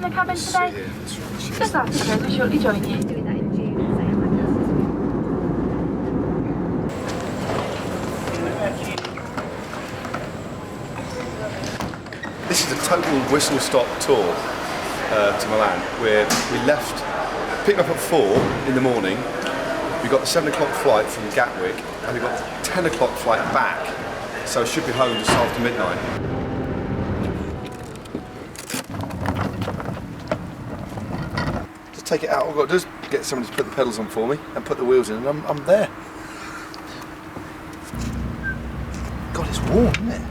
the cabin today? Just that's okay, we'll shortly join you. Doing that in June. This is a total whistle-stop tour to Milan, where we picked up at 4 in the morning. We got the 7 o'clock flight from Gatwick, and we got the 10 o'clock flight back. So I should be home just after midnight. Just take it out. All I've got to do is get somebody to put the pedals on for me and put the wheels in, and I'm there. God, it's warm, isn't it?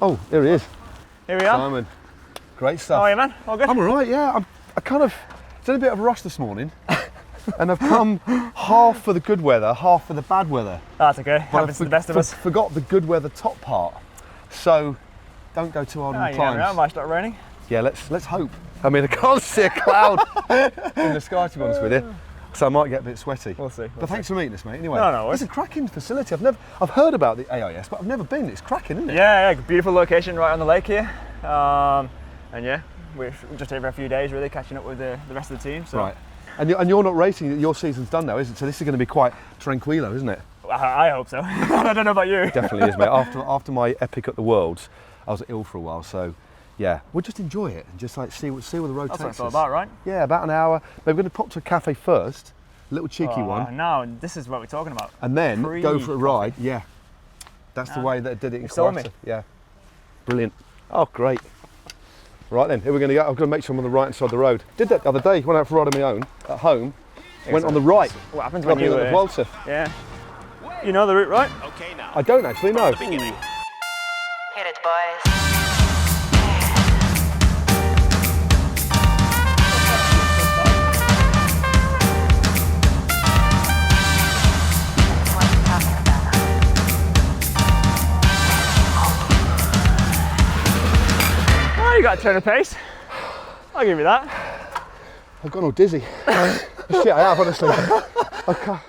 Oh, there he is. Here we are. Simon, great stuff. How are you, man? All good? I'm all right, yeah. It's in a bit of a rush this morning, and I've come half for the good weather, half for the bad weather. That's okay. Happens to the best of us. Forgot the good weather top part, so don't go too hard on the climbs. Yeah, it might start raining. Yeah, let's hope. I mean, I can't see a cloud in the sky, to be honest with you, so I might get a bit sweaty. We'll see. But thanks for meeting us, mate. Anyway, no, it's a cracking facility. I've heard about the AIS, but I've never been. It's cracking, isn't it? Yeah, beautiful location right on the lake here, and yeah, we're just here for a few days, really catching up with the rest of the team. So. Right, and you're not racing. Your season's done now, isn't it? So this is going to be quite tranquilo, isn't it? I hope so. I don't know about you. Definitely is, mate. After my epic at the Worlds, I was ill for a while, so. Yeah, we'll just enjoy it and just like see where the road takes us. That's what it's all about, right? Yeah, about an hour. But we're going to pop to a cafe first, a little cheeky one. No, this is what we're talking about. And then go for a ride. Yeah, that's the way that I did it in Croatia. Yeah, brilliant. Oh, great. Right then, here we're going to go. I'm going to make sure I'm on the right side of the road. Did that the other day. Went out for a ride on my own at home. Went on the right. What happens when you at the Volta? Yeah. You know the route, right? Okay, now. I don't actually know. Hit Hit it, boys. You got to turn a pace. I'll give you that. I've gone all dizzy. Shit, I have, honestly. I can't.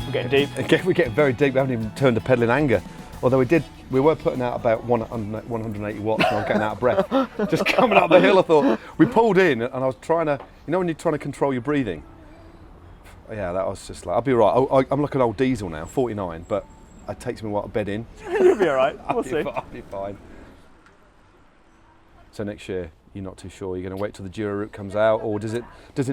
We're getting deep. We're getting very deep. We haven't even turned the pedal in anger. Although we were putting out about 180 watts, and I was getting out of breath. Just coming up the hill, I thought, we pulled in, and I was trying to, when you're trying to control your breathing? Yeah, that was just like, I'll be all right. I'm like an old diesel now, 49, but it takes me a while to bed in. You'll be all right, we'll see. I'll be fine. So next year, you're not too sure, you're going to wait till the Giro route comes out, or does it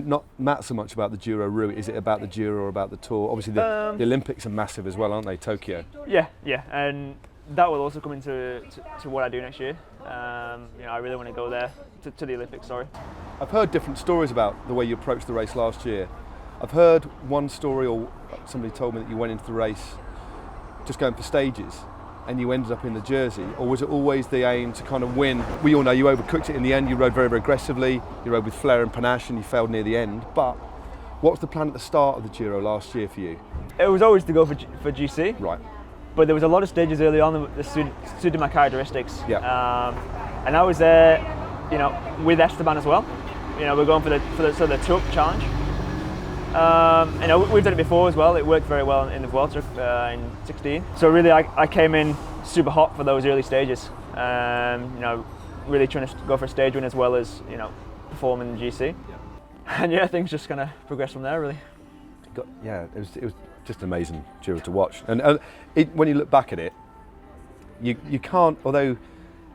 not matter so much about the Giro route? Is it about the Giro or about the Tour? Obviously the Olympics are massive as well, aren't they, Tokyo? Yeah, and that will also come into what I do next year. I really want to go there, to the Olympics, sorry. I've heard different stories about the way you approached the race last year. I've heard one story, or somebody told me that you went into the race just going for stages, and you ended up in the jersey, or was it always the aim to kind of win? We all know you overcooked it in the end, you rode very, very aggressively, you rode with flair and panache, and you failed near the end, but what was the plan at the start of the Giro last year for you? It was always to go for GC. Right. But there was a lot of stages early on that suited my characteristics. Yeah. And I was there, with Esteban as well. We're going for the Tour challenge. We've done it before as well. It worked very well in the Vuelta in 16. So really, I came in super hot for those early stages. Really trying to go for a stage win as well as perform in the GC. Yeah. And things just kind of progressed from there, really. It was just an amazing Giro to watch. And when you look back at it, you can't, although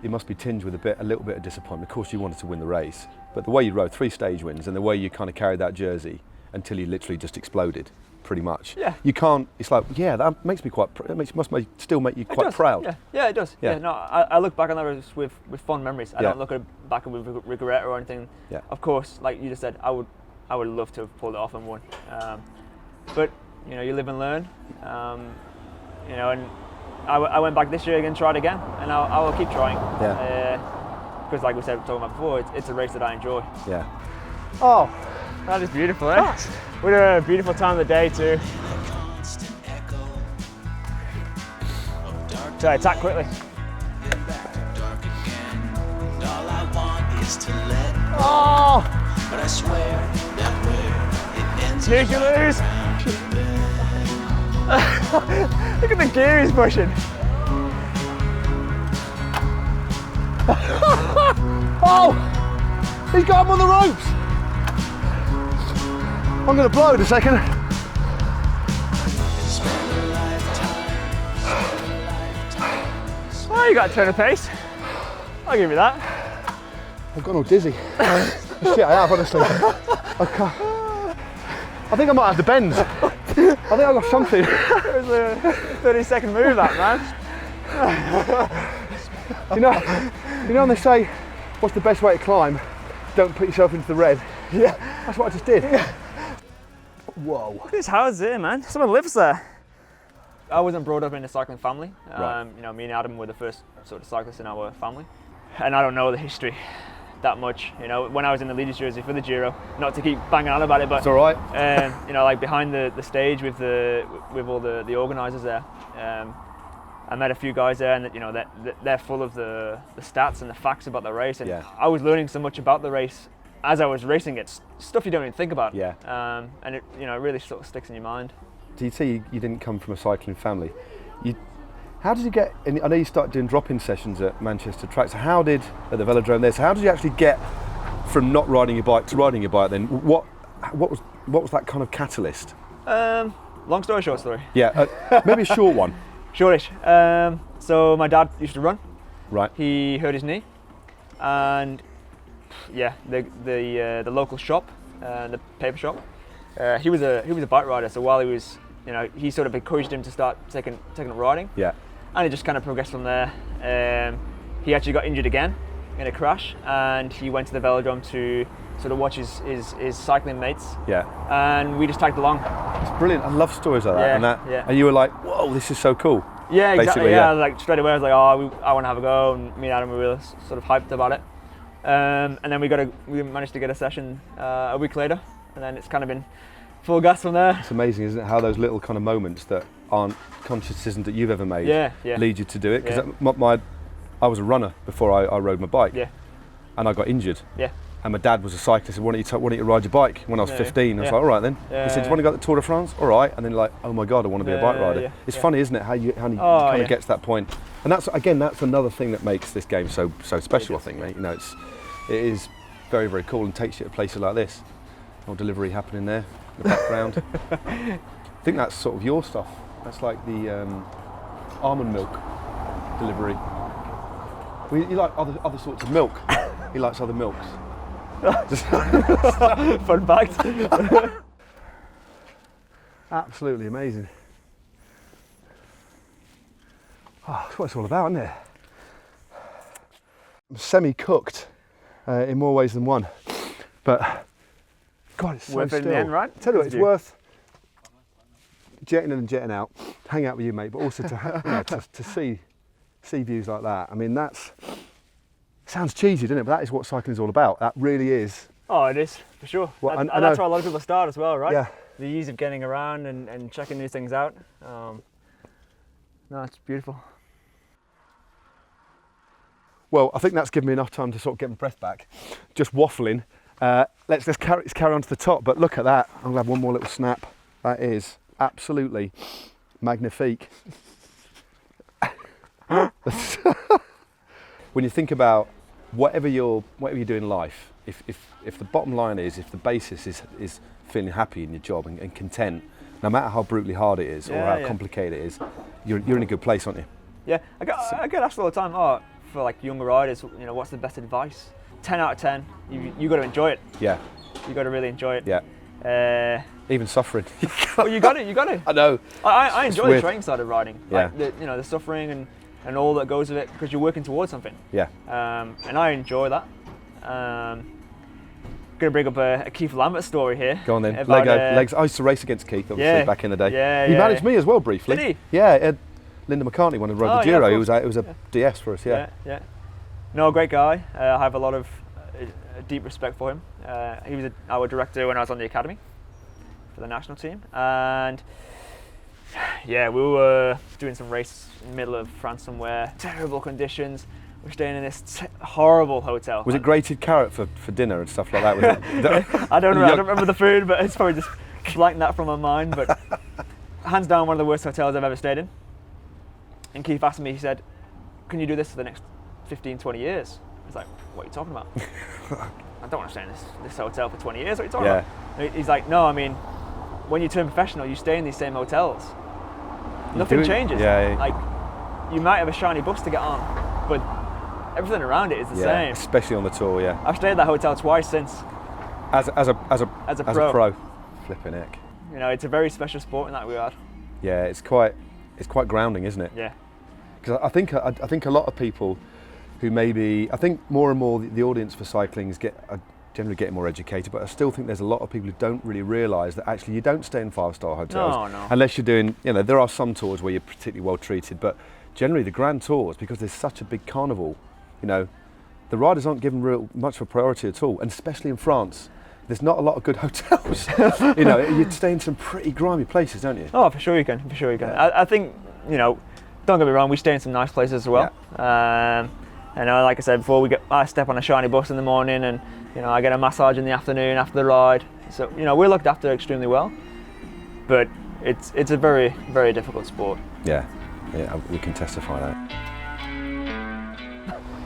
it must be tinged with a little bit of disappointment. Of course, you wanted to win the race, but the way you rode 3 stage wins and the way you kind of carried that jersey until you literally just exploded, pretty much. Yeah. You can't. It's like, that makes me quite. Still make you quite proud. Yeah, it does. Yeah. No, I look back on that race with fond memories. I don't look back with regret or anything. Yeah. Of course, like you just said, I would love to have pulled it off and won. But you live and learn. And I went back this year again, tried again, and I will keep trying. Yeah. Because like we said, talking about before, it's a race that I enjoy. Yeah. Oh, that is beautiful, eh? We had a beautiful time of the day too. So attack quickly. Oh! But I swear that we're Snooze, you lose. Look at the gear he's pushing. Oh! He's got him on the ropes! I'm going to blow in a second. Oh, you got to turn a pace. I'll give you that. I've gone all dizzy. Shit, I have, honestly. I think I might have the bends. I think I got something. It was a 30-second move, that, man. You know when they say, what's the best way to climb? Don't put yourself into the red. Yeah. That's what I just did. Yeah. Whoa. Look at this house here, man. Someone lives there. I wasn't brought up in a cycling family. Right. You know, me and Adam were the first sort of cyclists in our family. And I don't know the history that much. You know, when I was in the leaders jersey for the Giro, not to keep banging on about it, but it's all right. You know, like behind the stage with all the organisers there, I met a few guys there, and you know they're full of the stats and the facts about the race, and I was learning so much about the race as I was racing it, stuff you don't even think about. Yeah. And it, you know, it really sort of sticks in your mind. Do you see you didn't come from a cycling family? How did you get? I know you started doing drop-in sessions at Manchester Track. So at the velodrome there. So how did you actually get from not riding your bike to riding your bike? Then what was that kind of catalyst? Long story, short story. Yeah, maybe a short one. Shortish. So my dad used to run. Right. He hurt his knee, and yeah, the local shop, the paper shop. He was a bike rider. So while he was, you know, he sort of encouraged him to start taking up riding. Yeah. And it just kind of progressed from there. He actually got injured again in a crash, and he went to the velodrome to sort of watch his cycling mates. Yeah. And we just tagged along. It's brilliant. I love stories like that. Yeah. And you were like, whoa, this is so cool. Yeah, exactly. Basically, Yeah. Like straight away, I was like, oh, I want to have a go, and me and Adam were really sort of hyped about it. And then we managed to get a session a week later, and then it's kind of been full gas from there. It's amazing, isn't it? How those little kind of moments that aren't conscious decisions that you've ever made lead you to do it. Because I was a runner before I rode my bike. Yeah. And I got injured. Yeah. And my dad was a cyclist. He said, why don't you ride your bike? When I was 15, I was like, all right then. He said, do you want to go to the Tour de France? All right. And then like, oh my God, I want to be a bike rider. It's funny, isn't it? How you kind of get to that point. And that's another thing that makes this game so special, I think, mate. You know, it is very, very cool and takes you to places like this. Or delivery happening there in the background. I think that's sort of your stuff. That's like the almond milk delivery. Well, you like other sorts of milk. He likes other milks. Fun fact. Absolutely amazing. Oh, that's what it's all about, isn't it? I'm semi-cooked in more ways than one, but God, it's so worth it in the end, right? Tell you what, it's worth jetting in and jetting out, hang out with you, mate, but also to see views like that. I mean, sounds cheesy, doesn't it? But that is what cycling is all about. That really is. Oh, it is, for sure. Well, and that's where a lot of people start as well, right? Yeah. The ease of getting around and checking these things out. No, it's beautiful. Well, I think that's given me enough time to sort of get my breath back. Just waffling. Let's carry on to the top. But look at that. I'm going to have one more little snap. That is absolutely magnifique. When you think about whatever you do in life, if the bottom line is, if the basis is feeling happy in your job and content, no matter how brutally hard it is or how complicated it is, you're in a good place, aren't you? Yeah, I get asked all the time, for like younger riders, you know, what's the best advice? 10 out of 10, you got to enjoy it. Yeah. You got to really enjoy it. Yeah. Even suffering. Well, you got to. I know. I enjoy the training side of riding. Yeah. Like the suffering and all that goes with it, because you're working towards something. Yeah. And I enjoy that. Going to bring up a Keith Lambert story here. Go on then. Legs. I used to race against Keith, obviously, back in the day. Yeah. He managed me as well briefly. Did he? Yeah. Linda McCartney wanted to ride the Giro. It was a DS for us. Yeah. No, great guy. I have a lot of deep respect for him. He was our director when I was on the academy for the national team, and yeah, we were doing some race in the middle of France somewhere. Terrible conditions. We're staying in this horrible hotel. Was it grated carrot for dinner and stuff like that? Was it? I don't remember the food, but it's probably just blanked that from my mind, but hands down one of the worst hotels I've ever stayed in. And Keith asked me, he said, can you do this for the next 15, 20 years? I was like, what are you talking about? I don't want to stay in this hotel for 20 years, what are you talking about? And he's like, no, I mean, when you turn professional, you stay in these same hotels. Nothing changes. Like, you might have a shiny bus to get on, but everything around it is the same. Especially on the tour, I've stayed at that hotel twice since. As a pro. Flipping heck. You know, it's a very special sport in that regard. Yeah, it's quite grounding, isn't it? Yeah. Because I think a lot of people who maybe, I think more and more the audience for cycling are generally getting more educated, but I still think there's a lot of people who don't really realise that actually you don't stay in 5-star hotels. No. Unless you're doing, you know, there are some tours where you're particularly well treated, but generally the grand tours, because there's such a big carnival, you know, the riders aren't given real much of a priority at all, and especially in France. There's not a lot of good hotels. You know, you stay in some pretty grimy places, don't you? Oh, for sure you can. I think, you know, don't get me wrong, we stay in some nice places as well. And like I said before, I step on a shiny bus in the morning, and you know, I get a massage in the afternoon after the ride. So you know, we're looked after extremely well. But it's a very, very difficult sport. Yeah, we can testify that.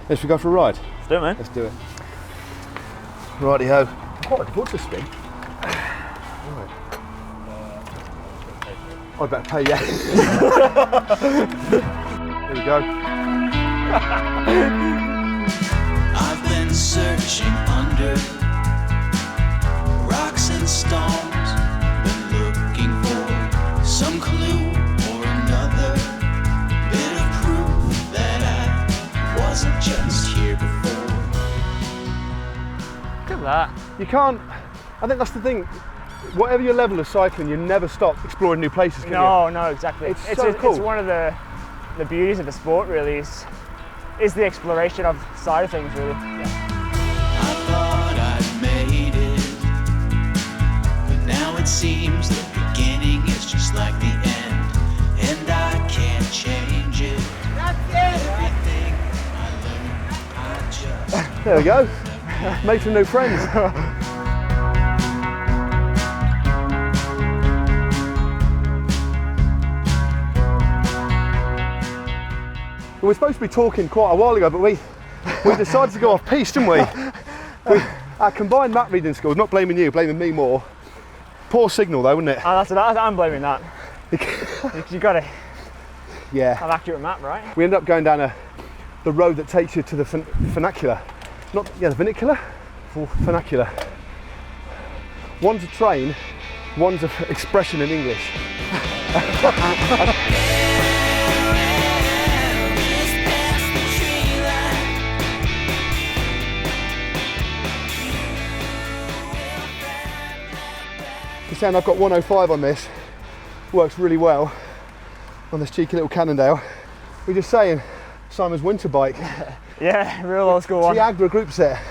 Let's go for a ride. Let's do it, man. Let's do it. Righty-ho. Quite looking forward to the spin. Right. I'd better pay, yeah. Here we go. I've been searching under rocks and stones, been looking for some clue or another bit of proof that I wasn't just here before. Look at that. You can't, I think that's the thing, whatever your level of cycling, you never stop exploring new places, can you? No, exactly. It's so cool. It's one of the beauties of the sport, really, is the exploration of side of things, really. I thought I'd made it, but now it seems the beginning is just like the end, and I can't change it. Everything I learned, I just... There we go. Make some new friends. We were supposed to be talking quite a while ago, but we decided to go off piste, didn't we? Our combined map reading skills, not blaming you, blaming me more. Poor signal though, wasn't it? I'm blaming that. You got to have accurate map, right? We ended up going down the road that takes you to the funicular. The funicular? Funicular. One's a train, one's an expression in English. You're saying I've got 105 on this, works really well on this cheeky little Cannondale. We're just saying, Simon's winter bike. Yeah, real old school one. Tiagra group set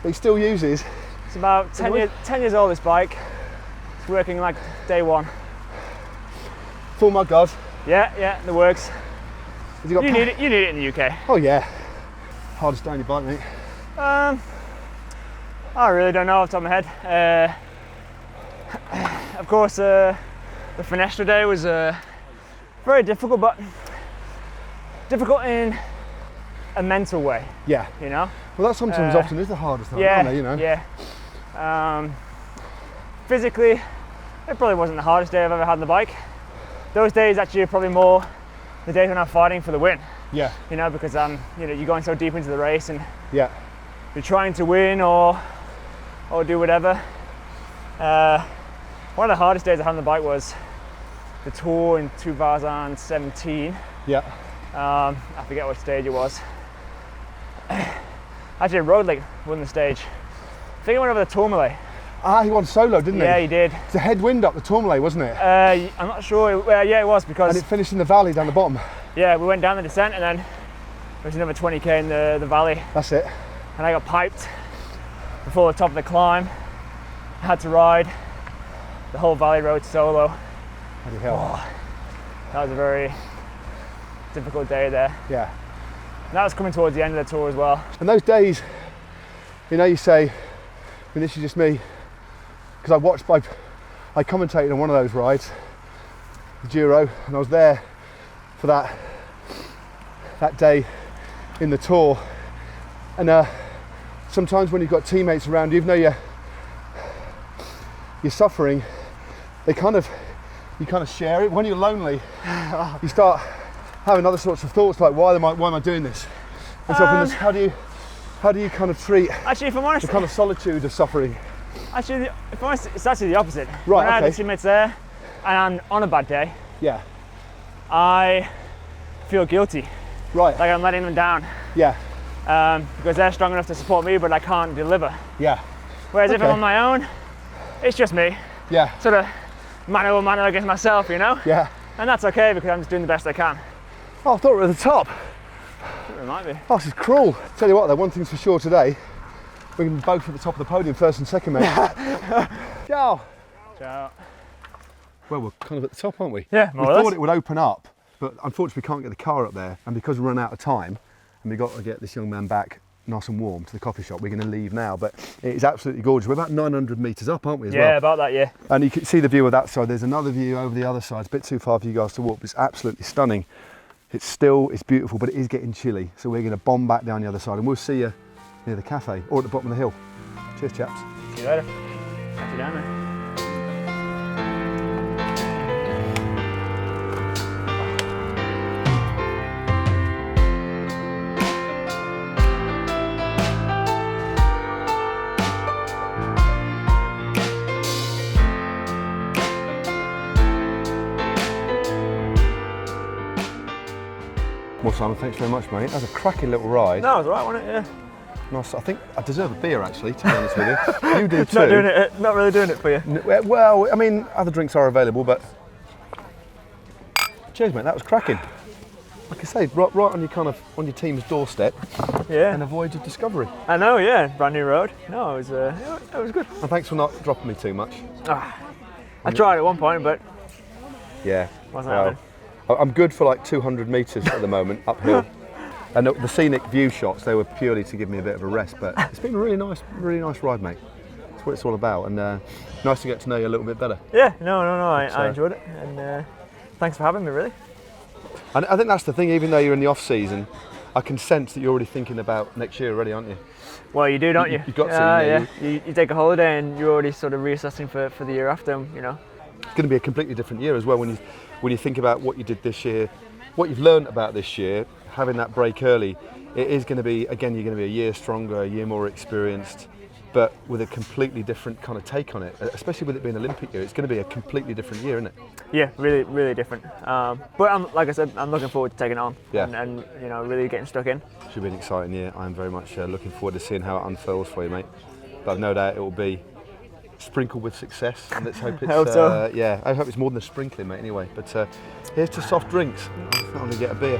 that he still uses. It's about 10 years old, this bike. It's working like day one. Full mud guards. Yeah, it works. Has he got You need it in the UK. Oh yeah. Hardest day on your bike, mate. I really don't know off the top of my head. Of course, the Finestra day was very difficult, but difficult in a mental way. Yeah. You know? Well, that sometimes often is the hardest, yeah, aren't they, you know? Yeah. Physically, it probably wasn't the hardest day I've ever had on the bike. Those days actually are probably more the days when I'm fighting for the win. Yeah. You know, because you're going so deep into the race and yeah, you're trying to win or do whatever. One of the hardest days I had on the bike was the Tour in 2017. Yeah. I forget what stage it was. Actually, Roadley won the stage. I think he went over the Tourmalet. Ah, he won solo, didn't he? Yeah, he did. It's a headwind up the Tourmalet, wasn't it? I'm not sure. Yeah, it was because. And it finished in the valley down the bottom. Yeah, we went down the descent and then there was another 20k in the valley. That's it. And I got piped before the top of the climb. I had to ride the whole valley road solo. Bloody hell. Oh, that was a very difficult day there. Yeah. And that was coming towards the end of the tour as well. And those days, you know, you say, I mean, this is just me, because I I commentated on one of those rides, the Giro, and I was there for that day in the Tour. And sometimes when you've got teammates around you, even though you're suffering, you kind of share it. When you're lonely, you start having other sorts of thoughts like, why am I doing this? And so how do you kind of treat actually, if I'm honest, the kind of solitude of suffering? Actually, if I'm honest, it's actually the opposite. Right, when I have okay. the teammates there and I'm on a bad day, Yeah. I feel guilty. Right. Like I'm letting them down. Yeah. Because they're strong enough to support me, but I can't deliver. Yeah. Whereas if I'm on my own, it's just me. Yeah. Sort of mano against myself, you know? Yeah. And that's okay because I'm just doing the best I can. Oh, I thought we were at the top. It might be. Oh, this is cruel. Tell you what though, one thing's for sure today, we're going to be both at the top of the podium, first and second, mate. Ciao. Ciao. Well, we're kind of at the top, aren't we? Yeah, more or less. thought it would open up, but unfortunately we can't get the car up there, and because we run out of time, and we've got to get this young man back nice and warm to the coffee shop, we're going to leave now, but it is absolutely gorgeous. We're about 900 metres up, aren't we, as well? Yeah, about that, yeah. And you can see the view of that side. There's another view over the other side. It's a bit too far for you guys to walk, but it's absolutely stunning. It's beautiful, but it is getting chilly. So we're going to bomb back down the other side, and we'll see you near the cafe or at the bottom of the hill. Cheers, chaps. See you later. Catch you down there. Well, Simon, thanks very much, mate. That was a cracking little ride. No, it was alright, wasn't it? Yeah. Nice. I think I deserve a beer, actually, to be honest with you. You do too. Not really doing it for you. Well, I mean, other drinks are available, but cheers, mate. That was cracking. Like I say, right on your team's doorstep. Yeah. And a voyage of discovery. I know, yeah. Brand new road. No, it was good. And thanks for not dropping me too much. I tried at one point, but Yeah. wasn't happening. I'm good for like 200 metres at the moment, uphill. And the scenic view shots, they were purely to give me a bit of a rest, but it's been a really nice ride, mate. That's what it's all about, and nice to get to know you a little bit better. Yeah, no, I enjoyed it, and thanks for having me, really. And I think that's the thing, even though you're in the off-season, I can sense that you're already thinking about next year already, aren't you? Well, you do, don't you? You've got to, yeah. You take a holiday and you're already sort of reassessing for the year after, you know. It's going to be a completely different year as well when you think about what you did this year, what you've learned about this year, having that break early. It is going to be, again, you're going to be a year stronger, a year more experienced, but with a completely different kind of take on it, especially with it being Olympic year. It's going to be a completely different year, isn't it? Yeah, really, really different. But like I said, I'm looking forward to taking it on and you know, really getting stuck in. Should be an exciting year. I'm very much looking forward to seeing how it unfurls for you, mate. But I've no doubt it will be sprinkled with success, and let's hope it's I hope so. I hope it's more than a sprinkling, mate, anyway. But here's to soft drinks. I'm going to get a beer.